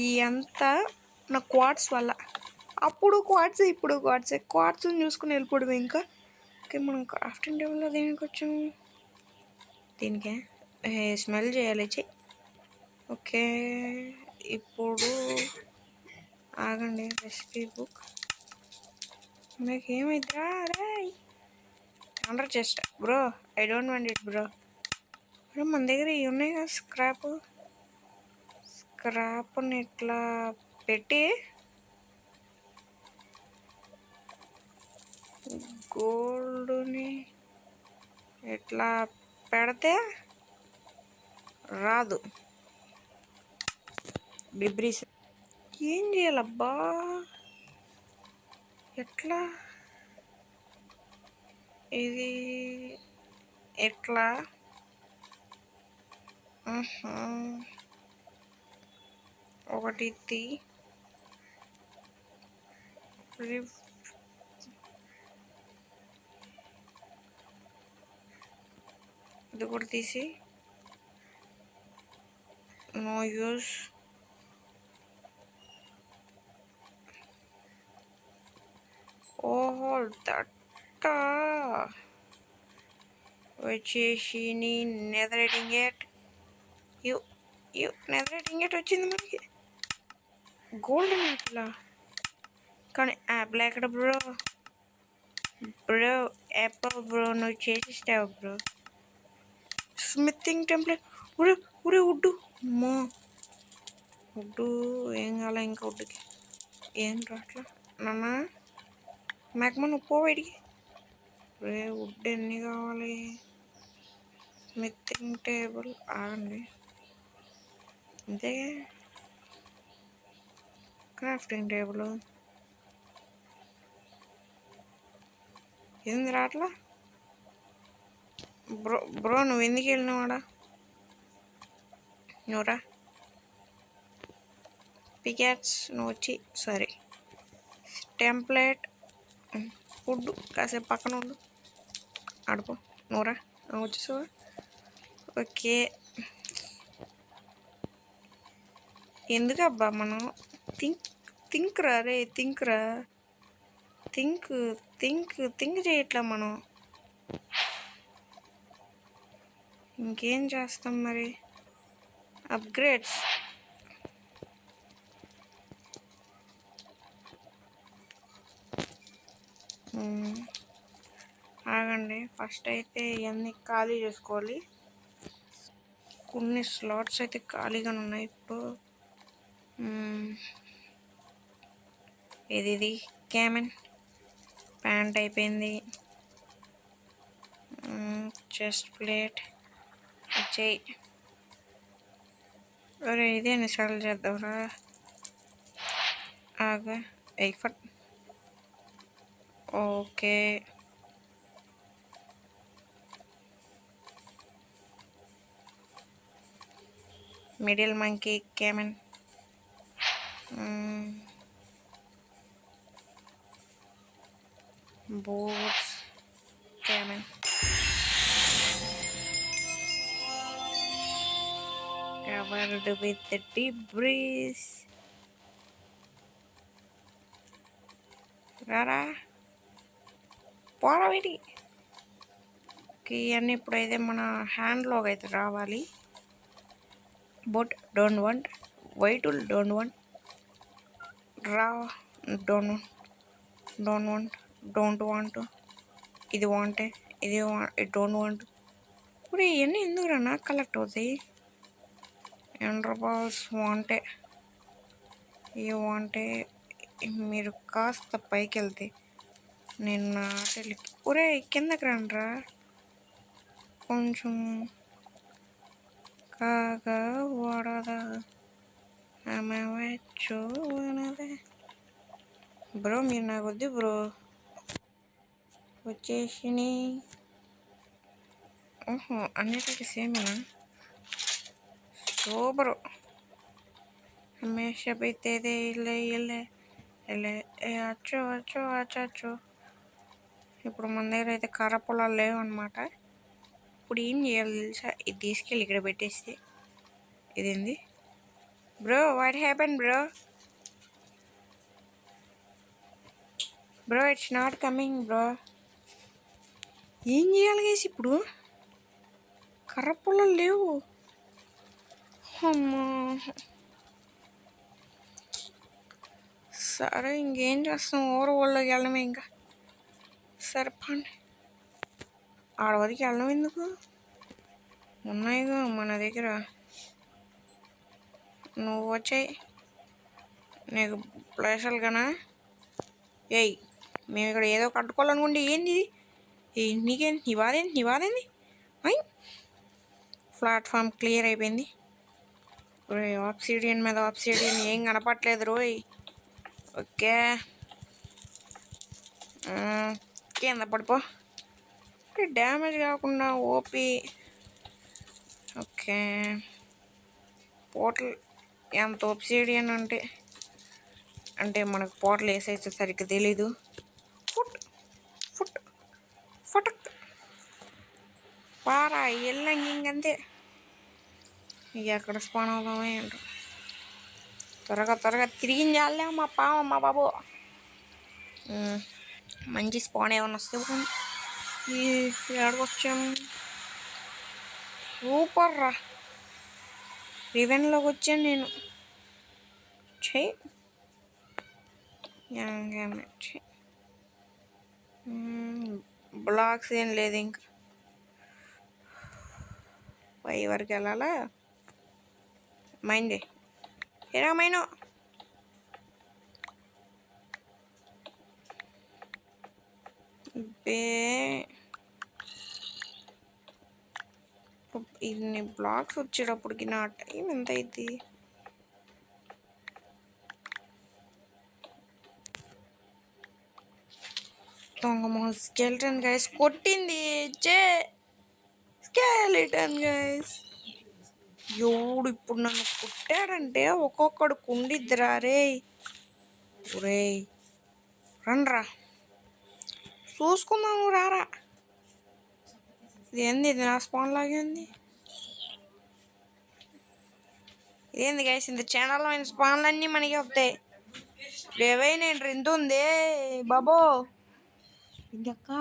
ఈ అంతా నా క్వాడ్స్ వల్ల. అప్పుడు క్వాడ్స్, ఇప్పుడు క్వాడ్స్ని చూసుకుని వెళ్ళిపోవడం. ఇంకా ఓకే, మనం క్రాఫ్టింగ్ టేబుల్లో దేనికి వచ్చాము? దీనికే స్మెల్ చేయాలి. ఓకే, ఇప్పుడు ఆగండి. రెసిపీ బుక్ మీకు ఏమైద్రా? అరే under chest bro, I don't want it bro. మన దగ్గర ఇవి ఉన్నాయి కదా, స్క్రాప్ని ఇట్లా పెట్టి గోల్డ్ని ఇట్లా పెడితే రాదు. డిబ్రీస్ ఏం చేయాలబ్బా? ఎట్లా ఇది ఎట్లా? ఒకటి ఇది కూడా తీసి నో యూస్. ఓహో దట్టా వచ్చేసి నీ నెదరేటింగ్ ఎట్ నెదరేటింగ్ ఎట్ వచ్చింది మనకి. గోల్డెన్ యాపిల్ కానీ యాపిల్ ఎక్కడ బ్రో? యాపిల్ బ్రో, నువ్వు చేసిస్తావు బ్రో. స్మిథింగ్ టెంప్లెట్. ఊరే ఉడ్డు. అమ్మో ఉడ్డు ఏం కాలే. ఇంకా ఉడ్డుకి ఏం రాట్లా నాన్న. మేకమని ఉప్పు వేడికి. వుడ్ ఎన్ని కావాలి? స్మిథింగ్ టేబుల్ ఆగండి, అంతే. క్రాఫ్టింగ్ టేబుల్ ఏంది రాట్లా? బ్రో నువ్వు ఎందుకు వెళ్ళినావాడా? నువ్వురా. పికాక్స్ నువ్వు వచ్చి. సరే, టెంప్లెట్ ఫుడ్ కాసేపు పక్కన ఉండు. ఆడుకో. నువ్వురా, వచ్చేసావా? ఓకే, ఎందుకబ్బా మనం థింక్ చేయట్లా మనం. ఇంకేం చేస్తాం మరి? అప్గ్రేడ్స్ ఆగండి. ఫస్ట్ అయితే ఇవన్నీ ఖాళీ చేసుకోవాలి. కొన్ని స్లాట్స్ అయితే ఖాళీగానే ఉన్నాయి ఇప్పుడు. ఇది క్యామెన్ ప్యాంట్ అయిపోయింది. చెస్ట్ ప్లేట్ వచ్చాయి. అరే ఇదే ఎన్నిసార్లు చేద్దాంరా? ఆగా ఎయిఫట్. Okay, middle monkey come on. Boots come on. covered with the debris. రారా పోరా వీటి. ఇవన్నీ ఇప్పుడైతే మన హ్యాండ్లోకి అయితే రావాలి. But don't want white don't want రా డోంట్ వాంట్ ఇది వాంటే ఇది డోంట్ వాంట్. ఇప్పుడు ఇవన్నీ ఎందుకు రా నాకు కలెక్ట్ అవుతాయి? ఎండర్బాల్స్ వాంటే ఇవి వాంటే. మీరు కాస్త పైకి వెళ్తే నేను నా ఆటలకి ఒరే కిందకి రండిరా. కొంచెం కాగా వాడదా ఆమె వచ్చో అనదే. బ్రో మీరు నాకు వద్దు బ్రో. వచ్చేసి అన్నిటికీ సేమేనా? సూపరు. హమేషా బీతేదే ఇల్లే ఇల్లే ఇల్లే అచ్చు అచ్చు అచ్చు. ఇప్పుడు మన దగ్గర అయితే కర్ర పొలాలు లేవు అనమాట. ఇప్పుడు ఏం చేయాలి తెలుసా? ఇది తీసుకెళ్ళి ఇక్కడ పెట్టేస్తే ఇదేంది bro? What happen bro? Bro it's not coming bro. ఏం చేయాలి గేసి ఇప్పుడు? కర్ర పొలాలు లేవు. అమ్మా సరే ఇంకేం చేస్తాం, ఊళ్ళోకి వెళ్ళడమే ఇంకా. సరిపండి, ఆడవదికి వెళ్ళడం ఎందుకు, ఉన్నాయిగా మన దగ్గర. నువ్వు వచ్చాయి నీకు ప్లేసలుగానా? ఏయ్ మేము ఇక్కడ ఏదో కట్టుకోవాలనుకుంటే ఏంది నీకేంటి? నీ బాధేంది? ప్లాట్ఫామ్ క్లియర్ అయిపోయింది. ఆబ్సిడియన్ మీద ఆబ్సిడియన్ ఏం కనపట్లేదు రోయ్. ఓకే కింద పడిపో, డ్యామేజ్ కాకుండా ఓపి. ఓకే పోర్టల్ ఎంత ఆబ్సిడియన్ అంటే మనకు పోర్టల్ వేసేస్తే సరిగ్గా తెలీదు. ఫుట్ ఫుట్ ఫుట్ పారా ఎల్లంగి ఇంకంతే. ఇక ఎక్కడ స్పాన్ అవుదామో ఏంటో. త్వరగా తిరిగించాలే మా పావమ్మ బాబు. మంచి స్పాన్ ఏమైనా వస్తే ఈ ఏడకు వచ్చాము. సూపర్ రా, రివెన్లోకి వచ్చాను నేను. చెయ్యి బ్లాక్స్ ఏం లేదు ఇంకా. పై వరకు వెళ్ళాలా? మైండ్ ఏరా మైను. ఇన్ని బ్లాక్స్ వచ్చేటప్పటికి నా టైం ఎంత అయింది? దొంగమోహన్ స్కెలిటన్ గైస్ కొట్టింది. స్కెలిటన్ గైస్ ఎవడు ఇప్పుడు నన్ను కొట్టాడంటే ఒక్కొక్కడు కుండిద్దిరా రే. ఒరే రండ్రా చూసుకుందాము, రారా. ఇది నా స్పాన్ లాగే ఉంది. ఇదేంది గైస్, ఇంత ఛానల్లో స్పాన్లు అన్నీ మనకి వస్తాయి. ఏవైనా ఎంత ఉంది బాబో. ఇంకక్క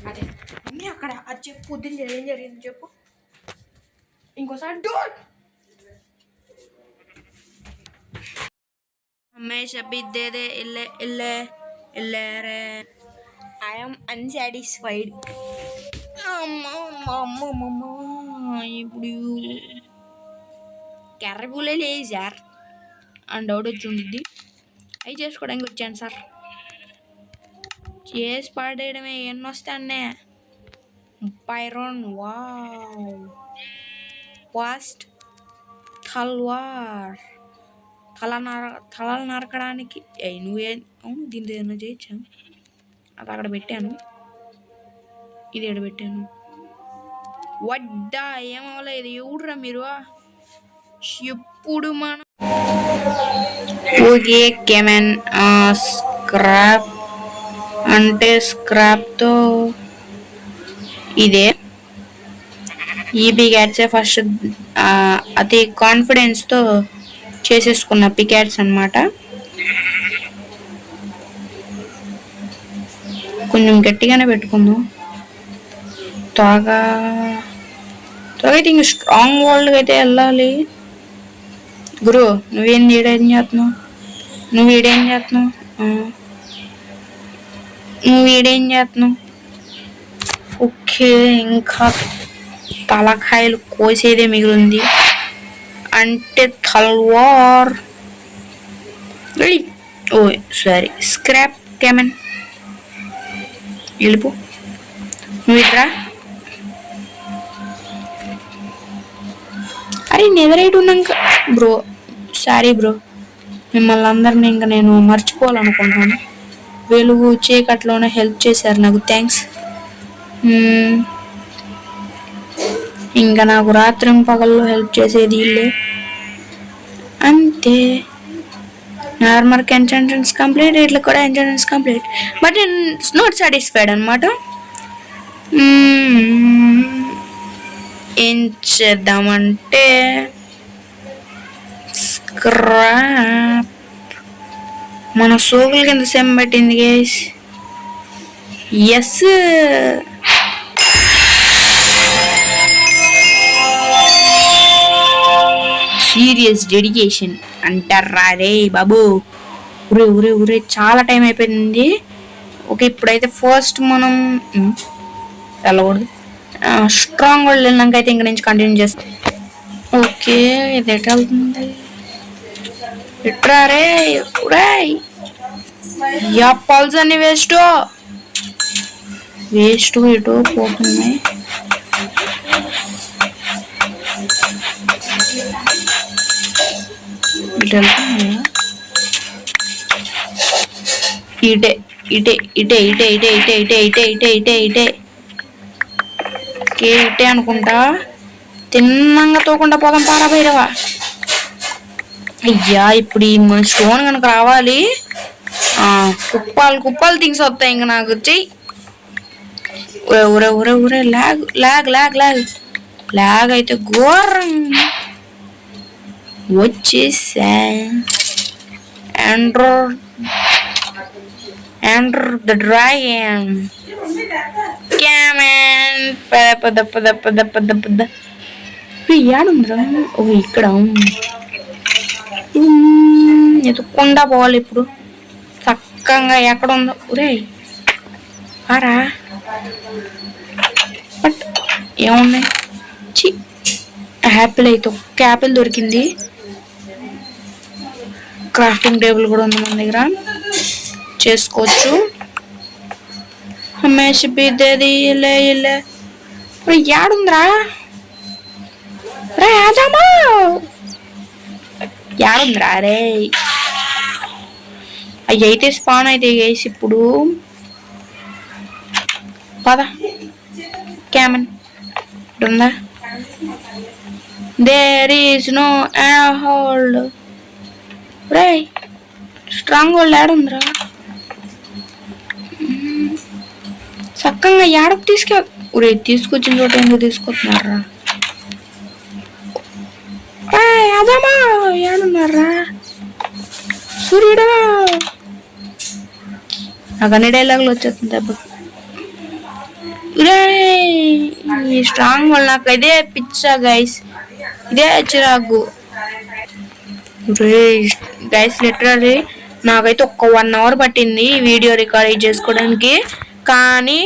అదే అన్నీ అక్కడ అది చెప్పు. పొద్దున్న ఏం జరిగింది చెప్పు ఇంకోసారి. డోంట్ हमेशा भी दे दे इल्ले इल्ले इल्ले रे. I am unsatisfied. ఇప్పుడు కర్రపూలే లేదు సార్ అని డౌట్ వచ్చి ఉండిద్ది. అవి చేసుకోవడానికి వచ్చాను సార్. చేసి పాడేయడమే. ఎన్ని వస్తే అన్నే 30 రౌండ్. వావ్ ఫాస్ట్ తల్వార్ తలలు నరకడానికి. అవును దీంతో ఏదైనా చేయొచ్చా? అది అక్కడ పెట్టాను, ఇది ఎక్కడ పెట్టాను? వడ్డా ఏమవలేదు. ఎవడురా మీరు? ఎప్పుడు మనం ఓకే కెమెన్ స్క్రాప్ అంటే స్క్రాప్తో ఇదే ఈ పికాట్సే ఫస్ట్ అతి కాన్ఫిడెన్స్తో చేసేసుకున్న పికాట్స్ అన్నమాట. కొంచెం గట్టిగానే పెట్టుకుందాం. త్వరగా అయితే ఇంక స్ట్రాంగ్ వరల్డ్కి అయితే వెళ్ళాలి. గురు నువ్వేం ఈడేం చేస్తున్నావు? నువ్వు ఈడేం చేస్తున్నావు? ఓకే ఇంకా తలకాయలు కోసేదే మిగిలింది అంటే తల్వార్. ఓ సారీ స్క్రాప్ కెమెన్ వెళ్ళిపో. నువ్వు ఇట్రా. అరే నెదరైట్ ఉన్నాక బ్రో, సారీ బ్రో, మిమ్మల్ని అందరినీ ఇంకా నేను మర్చిపోవాలనుకుంటున్నాను. వెలుగు చీకట్లోనే హెల్ప్ చేశారు నాకు, థ్యాంక్స్. ఇంకా నాకు రాత్రి పగల్లో హెల్ప్ చేసేది వీళ్ళే. అంతే. నార్మల్ ఎంట్రన్స్ కంప్లీట్, ఇట్లా కూడా entrance complete. But not satisfied అనమాట. ఏం చేద్దామంటే స్క్రాప్ మన సోకుల కింద సెమ్ పెట్టింది గైస్. ఎస్, సీరియస్ డెడికేషన్ అంటారా రే బాబు. ఉరే ఉరే ఉరే చాలా టైం అయిపోయింది. ఓకే, ఇప్పుడైతే ఫస్ట్ మనం వెళ్ళకూడదు. స్ట్రాంగ్ వరల్డ్ వెళ్ళినాక అయితే ఇంక నుంచి కంటిన్యూ చేస్తాం. ఓకే, ఇది ఎట్ వెళ్తుంది? ఎట్రా రే పల్స్ అన్ని వేస్ట్ వేస్ట్ ఇటు పోతున్నాయి. ఇటు వెళ్తున్నాయా? ఇటే ఇటే ఇటే ఇటే ఇటే ఇటే ఇటే ఇటే ఇటే ఇటే ఇటే ఇటే అనుకుంటా. తిన్నంగా తోకుండా పోదాం పారా భైరవా. అయ్యా, ఇప్పుడు ఈ స్టోన్ కనుక రావాలి, కుప్పాలు కుప్పాలు థింగ్స్ వస్తాయి ఇంక నాకు. చెయ్యి. ఊరే ఊరే ఊరే log log log log log అయితే ఘోరం వచ్చేసా. Enter the dragon. Come on. పద. ఏడుందిరా? ఓ ఇక్కడ ఎత్తుక్కుండా పోవాలి ఇప్పుడు చక్కగా. ఎక్కడ ఉందో ఒరే ఆరా. బట్ ఏమున్నాయి? యాపిల్ అయితే ఒక్క యాపిల్ దొరికింది. క్రాఫ్టింగ్ టేబుల్ కూడా ఉంది మన దగ్గర, చేసుకోవచ్చు. హమేష్ బిదేది ఇల్లే ఇల్లే. ఏడుందిరా రాజమ్మా? ఏడుందిరా రే? అవి అయితే స్పాన్ అయితే వేసి ఇప్పుడు పద. క్యామన్ ఉందా? There is no hold. రే స్ట్రాంగ్ హోల్డ్ ఏడుందిరా? చక్కగా ఏడకు తీసుకొచ్చిన చోట ఎందుకు తీసుకొస్తున్నారా? అదమ్మా ఏడున్నారా? సూర్యుడా, నాకు అన్ని డైలాగులు వచ్చేస్తుంది దెబ్బ. ఈ స్ట్రాంగ్ వల్ల నాకు ఇదే పిచ్చా గైస్, ఇదే చిరాకు గైస్. లిటరల్లీ నాకైతే ఒక్క 1 hour పట్టింది వీడియో రికార్డ్ చేసుకోవడానికి. కానీ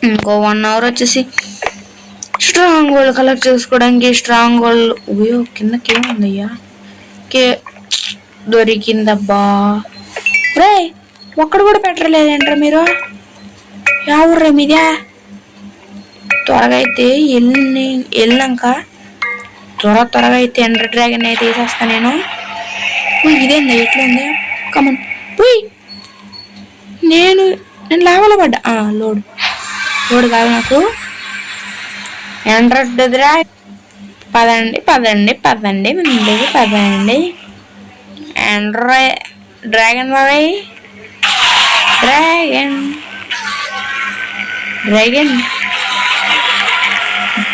ఇంకో 1 hour వచ్చేసి స్ట్రాంగ్ వరల్డ్ కలెక్ట్ చేసుకోవడానికి. స్ట్రాంగ్ వరల్డ్ కిందకేముందయ్యా? దొరికిందబ్బా. రే ఒక్కడ కూడా పెట్టలేదేంట్రా మీరు? ఎవరు మీదే? త్వరగా అయితే వెళ్ళినాక త్వరగా అయితే ఎండర్ డ్రాగన్ అయితే వేసేస్తా నేను. ఇదేందా ఎట్లా ఉంది? కమన్ నేను లాభాల పడ్డా. లోడ్ కాదు నాకు. ఎండర్ డ్రాగన్ పదండి ముందుకు పదండి. ఎండర్ డ్రాగన్ బాబాయ్,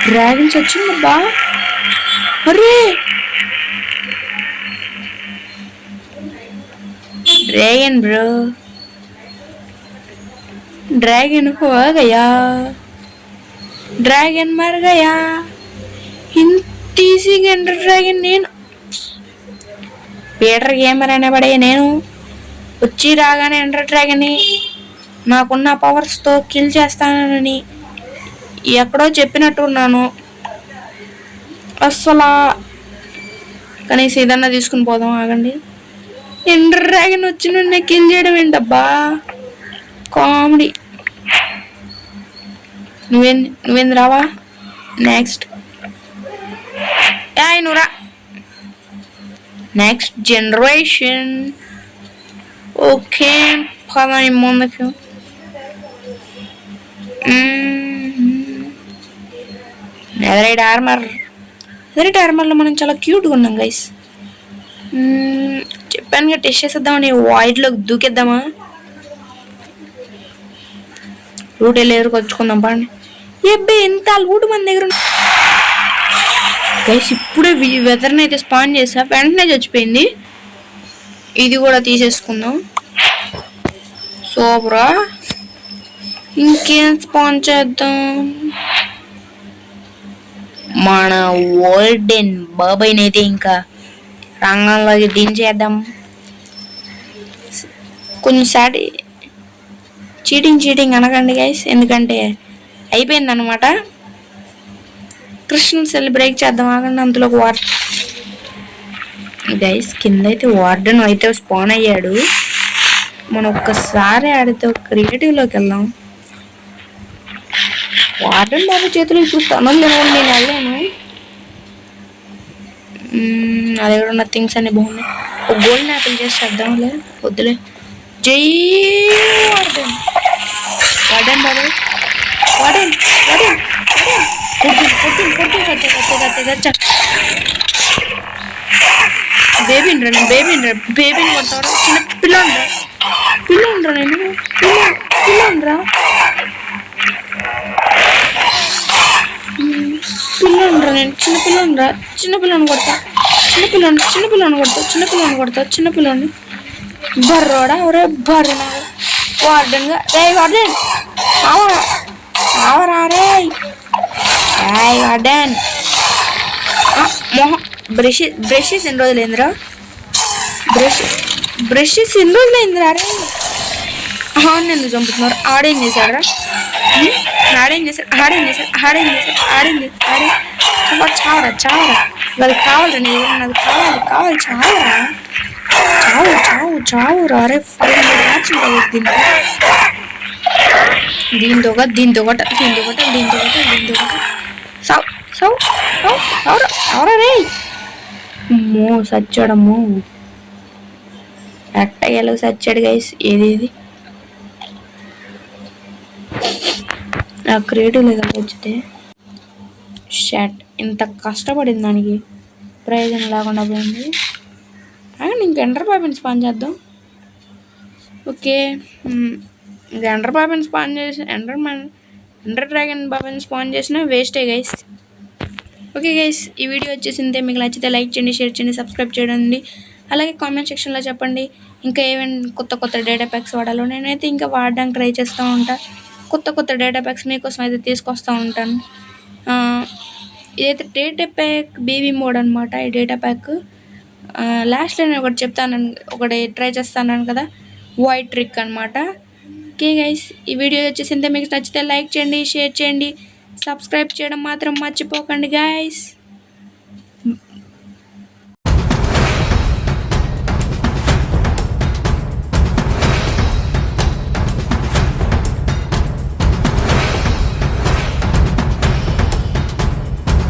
డ్రాగన్స్ వచ్చిందబ్బా. అరే డ్రాగన్ బ్రో, ड्रैगन हो गया, ड्रैगन मर गया. ఇంత ఈజీగా ఎండర్ డ్రాగన్ నేను పీటర్ గేమర్ అనేబడే నేను వచ్చి రాగానే ఎండర్ డ్రాగన్ని నాకున్న పవర్స్తో కిల్ చేస్తానని ఎక్కడో చెప్పినట్టున్నాను. అస్సలు కనీసం ఏదన్నా తీసుకుని పోదాం. ఆగండి, ఎండర్ డ్రాగన్ వచ్చి నన్ను కిల్ చేయడం ఏంటబ్బా, కామెడీ. నువ్వేంది రావా? నెక్స్ట్ నువ్వురా. Next generation. ఓకే పదని ముందుకు. నెదరైట్ ఆర్మర్లో మనం చాలా క్యూట్గా ఉన్నాం గైస్. చెప్పాను కదా టెస్ట్ చేసేద్దామని. వాయిడ్లోకి దూకేద్దామా? లూట్ వెళ్ళి ఎవరికి వచ్చుకుందాం పండి. ఎబ్బే ఎంత లూట్ మన దగ్గర గైస్. ఇప్పుడే వెదర్ని అయితే స్పాన్ చేసా, వెంటనే చచ్చిపోయింది. ఇది కూడా తీసేసుకుందాం. సూపరా. ఇంకేం స్పాన్ చేద్దాం? మన ఓల్డెన్ బాబాయ్ని అయితే ఇంకా రంగంలోకి దించేద్దాం. కొంచెం చీటింగ్ అనకండి గైస్, ఎందుకంటే అయిపోయింది అనమాట. కృష్ణ సెలబ్రేట్ చేద్దాం ఆగండి. అంతలోకి గైస్ కింద అయితే వార్డెన్ అయితే స్పాన్ అయ్యాడు. మనం ఒక్కసారి ఆడితే క్రియేటివ్లోకి వెళ్దాం. వార్డెన్ బాబు చేతులు ఇప్పుడు తనులు తినకుండా నేను వెళ్ళాను. నా దగ్గర ఉన్న థింగ్స్ అన్ని బాగున్నాయి. ఒక గోల్డెన్ యాపిల్ చేసి చేద్దాంలే, వద్దులే. జై వార్డెన్. వార్డెన్ బాబు, వార్డెన్ వార్డెన్ కొట్టు. బేబీని కొడతారా? చిన్న పిల్లండ్రా నేను పిల్లండ్రా నేను చిన్నపిల్లని కొడతా. బర్రోడా ఒరే బర్రె వార్డెన్ గా రే వార్డెన్ ఆవరా రే వార్డెన్. మొహం బ్రషెస్ ఎన్ని రోజులైందిరా? బ్రషెస్ ఎన్ని రోజులైందిరా రే? ఆడిని ఎందుకు చంపుతున్నారు? ఆడేం చేశాడు? చావరా. అది కావాలరా, నాకు కావాలి చావురా. అరే దీంతో కొట్ట సావురా రే. అమ్మో సచ్చాడమ్మో. ఎట్టగెలు సచ్చాడు గైస్. ఏది ఆ క్రియేటివ్లో వచ్చితే షాట్ ఇంత కష్టపడింది దానికి ప్రయోజనం లేకుండా పోయింది. అండ్ ఇంక ఎండర్ బాబిని స్పాన్ చేద్దాం. ఓకే, ఇంకా ఎండర్ బాబిని స్పాన్ చేసి ఎండర్ డ్రాగన్ బాబిని స్పాన్ చేసినా వేస్టే గైస్. ఓకే గైస్, ఈ వీడియో వచ్చేసిందే. మీకు నచ్చితే లైక్ చేయండి, షేర్ చేయండి, సబ్స్క్రైబ్ చేయండి. అలాగే కామెంట్ సెక్షన్లో చెప్పండి ఇంకా ఏమైనా కొత్త డేటా ప్యాక్స్ వాడాలో. నేనైతే ఇంకా వాడడానికి ట్రై చేస్తూ ఉంటాను. కొత్త డేటా ప్యాక్స్ మీకోసం అయితే తీసుకొస్తూ ఉంటాను. ఇదైతే డేటా ప్యాక్ బేబీ మోడ్ అనమాట. ఈ డేటా ప్యాక్ లాస్ట్లో నేను ఒకటి ట్రై చేస్తాను కదా, వైట్ ట్రిక్ అనమాట. ఓకే గైస్, ఈ వీడియో వచ్చేసిందే. మీకు నచ్చితే లైక్ చేయండి, షేర్ చేయండి, సబ్స్క్రైబ్ చేయడం మాత్రం మర్చిపోకండి గైస్.